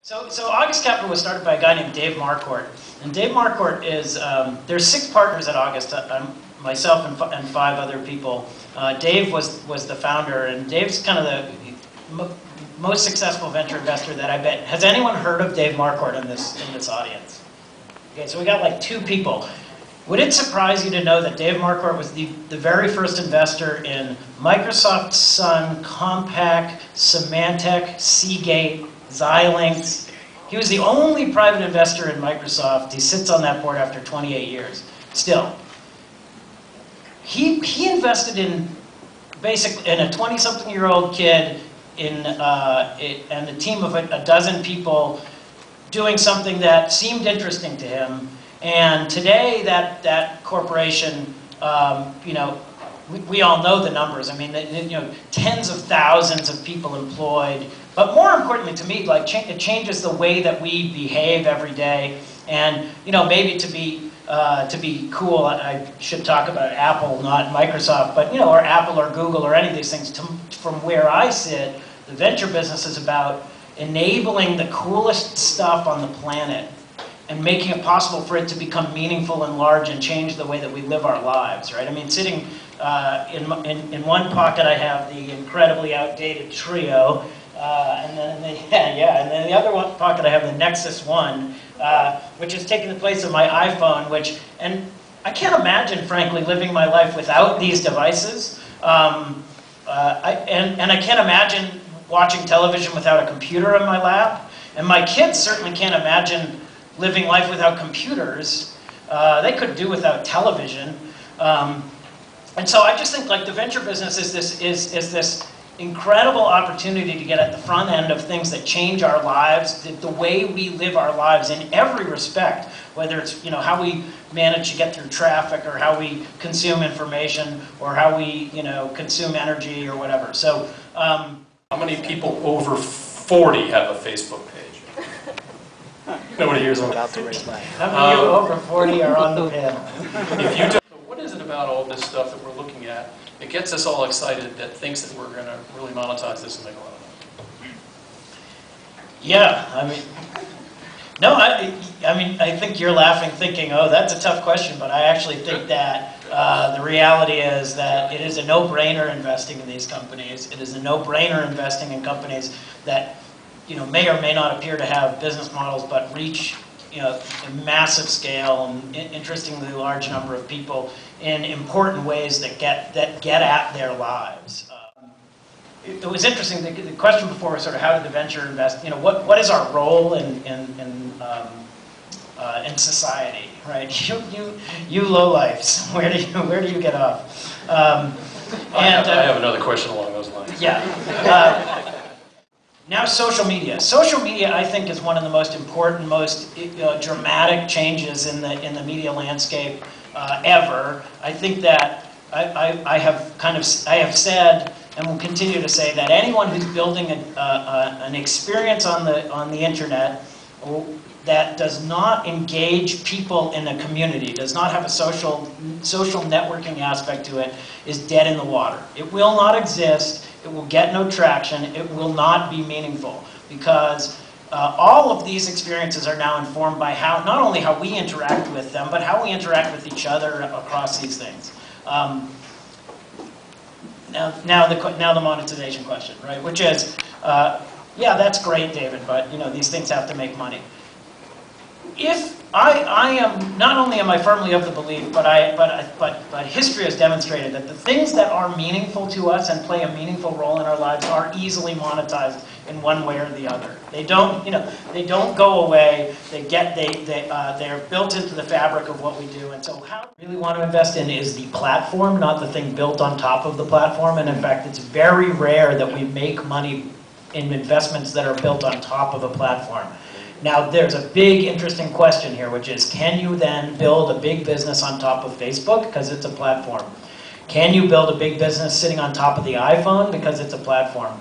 So August Capital was started by a guy named Dave Marquardt. And Dave Marquardt is, there's 6 partners at August, myself and 5 other people. Dave was the founder, and Dave's kind of the most successful venture investor that I bet. Has anyone heard of Dave Marquardt in this audience? Okay, so we got like 2 people. Would it surprise you to know that Dave Marquardt was the very first investor in Microsoft, Sun, Compaq, Symantec, Seagate, Xilinx? He was the only private investor in Microsoft. He sits on that board after 28 years. Still, he invested in a 20-something-year-old kid and a team of a dozen people doing something that seemed interesting to him. And today, that corporation, we all know the numbers. I mean, tens of thousands of people employed. But more importantly to me, like it changes the way that we behave every day. And maybe to be cool, I should talk about Apple, not Microsoft, but or Apple or Google or any of these things. From where I sit, the venture business is about enabling the coolest stuff on the planet and making it possible for it to become meaningful and large and change the way that we live our lives, right? I mean, sitting in one pocket I have the incredibly outdated Trio, and then and then the other pocket I have the Nexus 1, which has taken the place of my iPhone, and I can't imagine, frankly, living my life without these devices. And I can't imagine watching television without a computer in my lap. And my kids certainly can't imagine living life without computers. They could do without television. And so I just think like the venture business is this incredible opportunity to get at the front end of things that change our lives, the way we live our lives in every respect, whether it's how we manage to get through traffic, or how we consume information, or how we consume energy or whatever. So how many people over 40 have a Facebook page? Nobody hears them. About to raise my hand. How many of you over 40 are on the panel? If you don't, what is it about all this stuff that we're looking at that gets us all excited, that thinks that we're going to really monetize this and make a lot of money? Yeah, I mean, no, I think you're laughing thinking, oh, that's a tough question, but I actually think that the reality is that it is a no-brainer investing in these companies. It is a no-brainer investing in companies that may or may not appear to have business models, but reach a massive scale and interestingly large number of people in important ways that get at their lives. It was interesting. The question before was sort of how did the venture invest? What is our role in society, right? You lowlifes. Where do you get off? I have another question along those lines. Yeah. Now social media. Social media, I think, is one of the most important, most dramatic changes in the media landscape ever. I think that I have said and will continue to say that anyone who's building an experience on the internet that does not engage people in a community, does not have a social networking aspect to it, is dead in the water. It will not exist. It will get no traction. It will not be meaningful, because all of these experiences are now informed by not only how we interact with them, but how we interact with each other across these things. Now the monetization question, right? Which is, yeah, that's great, David, but these things have to make money. If I am, not only am I firmly of the belief, but history has demonstrated that the things that are meaningful to us and play a meaningful role in our lives are easily monetized in one way or the other. They don't, they don't go away. They're built into the fabric of what we do. And so, how we really want to invest in is the platform, not the thing built on top of the platform. And in fact, it's very rare that we make money in investments that are built on top of a platform. Now, there's a big, interesting question here, which is, can you then build a big business on top of Facebook because it's a platform? Can you build a big business sitting on top of the iPhone because it's a platform?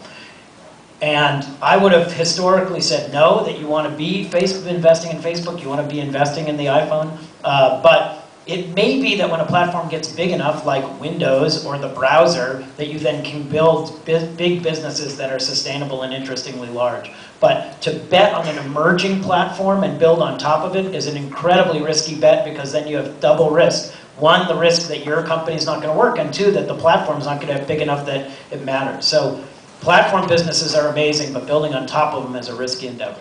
And I would have historically said no, that you want to be investing in Facebook, you want to be investing in the iPhone. But it may be that when a platform gets big enough, like Windows or the browser, that you then can build big businesses that are sustainable and interestingly large. But to bet on an emerging platform and build on top of it is an incredibly risky bet, because then you have double risk. One, the risk that your company is not going to work, and two, that the platform is not going to be big enough that it matters. So platform businesses are amazing, but building on top of them is a risky endeavor.